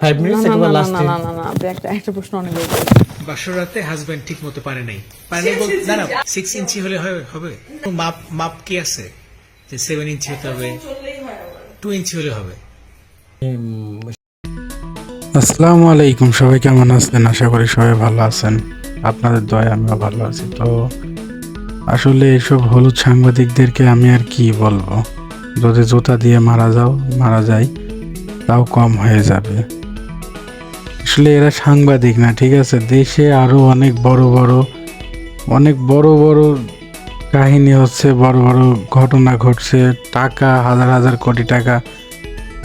5 minutes একবার last না না না না আপনি একটা প্রশ্ন অনেক বড়। বাসর রাতে হাজবেন্ড ঠিক মতো পারে নাই না না 6 ইঞ্চি হলে হবে মাপ কি আছে যে 7 ইঞ্চি হতে হবে 2 ইঞ্চি হলে হবে। আসসালামু আলাইকুম, সবাই কেমন আছেন? আশা করি সবাই ভালো আছেন। আপনাদের দয়ায় আমিও ভালো আছি। তো আসলে এইসব হলুদ সাংবাদিকদেরকে আমি আর কি বলবো, যদি জুতা দিয়ে মারা যায় তাও কম হয়ে যাবে। আসলে এরা সাংবাদিক না, ঠিক আছে? দেশে আরো অনেক বড় কাহিনী হচ্ছে, বড় ঘটনা ঘটছে, টাকা হাজার হাজার কোটি টাকা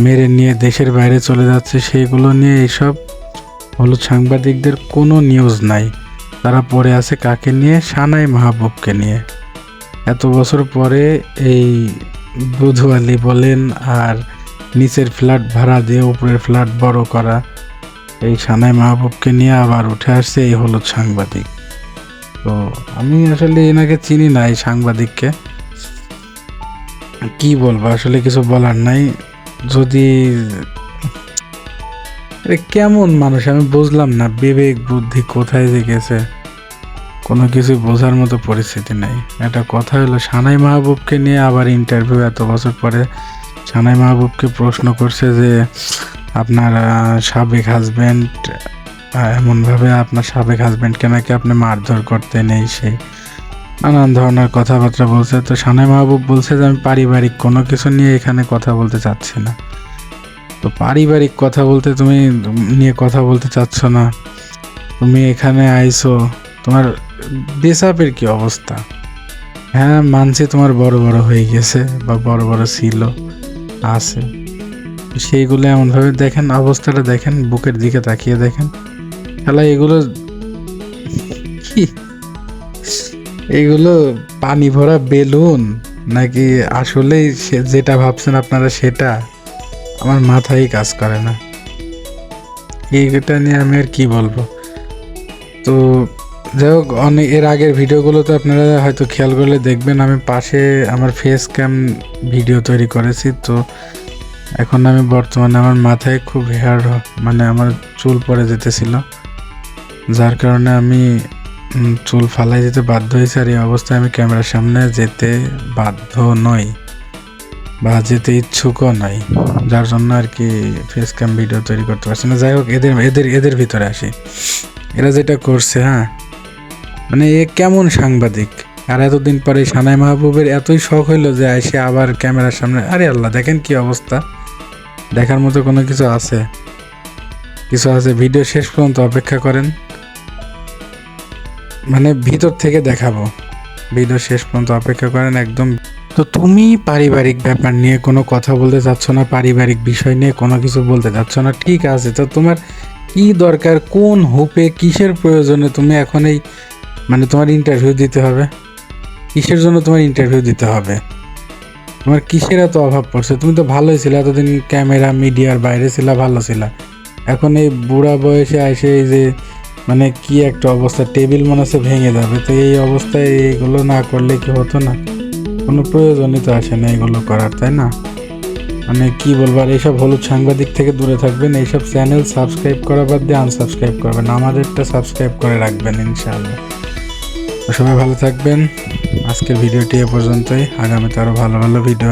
মেরে নিয়ে দেশের বাইরে চলে যাচ্ছে, সেইগুলো নিয়ে এইসব হলুদ সাংবাদিকদের কোনো নিউজ নাই। তারা পড়ে আছে কাকে নিয়ে? সানাই মাহবুবকে নিয়ে। এত বছর পরে এই বুধওয়ালি বলেন আর নিচের ফ্ল্যাট ভাড়া দিয়ে উপরের ফ্ল্যাট বড় করা, এই সানাই মাহবুবকে নিয়ে আবার উঠে আসছে এই হলুদ সাংবাদিক। তো আমি আসলে এনাকে চিনি না, এই সাংবাদিককে কি বলবো, আসলে কিছু বলার নাই। যদি কেমন মানুষ আমি বুঝলাম না, বিবেক বুদ্ধি কোথায় যে গেছে, কোনো কিছু বোঝার মতো পরিস্থিতি নাই। একটা কথা হলো, সানাই মাহবুবকে নিয়ে আবার ইন্টারভিউ, এত বছর পরে সানাই মাহবুবকে প্রশ্ন করছে যে আপনার সাবেক হাজব্যান্ড এমনভাবে, আপনার সাবেক হাজব্যান্ডকে নাকি আপনি মারধর করতেন, এই সেই নানান ধরনের কথাবার্তা বলছে। তো সানাই মাহবুব বলছে যে আমি পারিবারিক কোনো কিছু নিয়ে এখানে কথা বলতে চাচ্ছি না। তো পারিবারিক কথা বলতে তুমি নিয়ে কথা বলতে চাচ্ছ না, তুমি এখানে আইছো, তোমার বেসাপের কি অবস্থা? হ্যাঁ মানছি তোমার বড় হয়ে গেছে বা বড় ছিল আছে, সেইগুলো এমনভাবে দেখেন, অবস্থাটা দেখেন, বুকের দিকে তাকিয়ে দেখেন। খেলা এগুলো পানি ভরা বেলুন নাকি আসলেই যেটা ভাবছেন আপনারা সেটা? আমার মাথায় কাজ করে না। এইটা নিয়ে আমি আর কি বলবো। তো যাই হোক, অনেক এর আগের ভিডিওগুলোতে আপনারা হয়তো খেয়াল করলে দেখবেন আমি পাশে আমার ফেস ক্যাম ভিডিও তৈরি করেছি। তো এখন আমি বর্তমানে আমার মাথায় খুব হেয়ার, মানে আমার চুল পড়ে যেতেছিল, যার কারণে আমি চুল ফালাই যেতে বাধ্য হয়েছি। আর এই অবস্থায় আমি ক্যামেরার সামনে যেতে বাধ্য নই বা যেতে ইচ্ছুকও নই, যার জন্য আর কি ফেস ক্যাম ভিডিও তৈরি করতে পারছি না। যাই হোক, এদের ভিতরে আসি। এরা যেটা করছে, হ্যাঁ মানে এ কেমন সাংবাদিক? আর এতদিন পরে সানাই মাহবুবের এতই শখ হইলো যে এসে আবার ক্যামেরার সামনে, আরে আল্লাহ দেখেন কি অবস্থা। দেখার মতো কোনো কিছু আছে? ভিডিও শেষ পর্যন্ত অপেক্ষা করেন, মানে ভিতর থেকে দেখাবো, ভিডিও শেষ পর্যন্ত অপেক্ষা করেন একদম। তো তুমি পারিবারিক ব্যাপার নিয়ে কোনো কথা বলতে চাচ্ছ না, পারিবারিক বিষয় নিয়ে কোনো কিছু বলতে চাচ্ছ না, ঠিক আছে। তো তোমার কি দরকার, কোন হুপে, কিসের প্রয়োজনে তুমি এখন এই, মানে তোমার ইন্টারভিউ দিতে হবে? কিসের জন্য তোমার ইন্টারভিউ দিতে হবে? তোমার কিসের এত অভাব পড়ছে? তুমি তো ভালোই ছিল এতদিন, ক্যামেরা মিডিয়ার বাইরে ছিল, ভালো ছিল। এখন এই বুড়া বয়সে এসে এই যে, মানে কি একটা অবস্থা, টেবিল মনে হচ্ছে ভেঙে যাবে। তো এই অবস্থায় এইগুলো না করলে কি হতো না? কোনো প্রয়োজনই তো আসে না এগুলো করার, তাই না? মানে কি বলবো। আর এইসব হলুদ সাংবাদিক থেকে দূরে থাকবেন। এইসব চ্যানেল সাবস্ক্রাইব করা বাদ দিয়ে আনসাবস্ক্রাইব করবেন, আমাদেরটা সাবস্ক্রাইব করে রাখবেন ইনশাআল্লাহ। সবাই ভালো থাকবেন। আজকের ভিডিওটি এ পর্যন্তই, আগামীতে আরও ভালো ভিডিও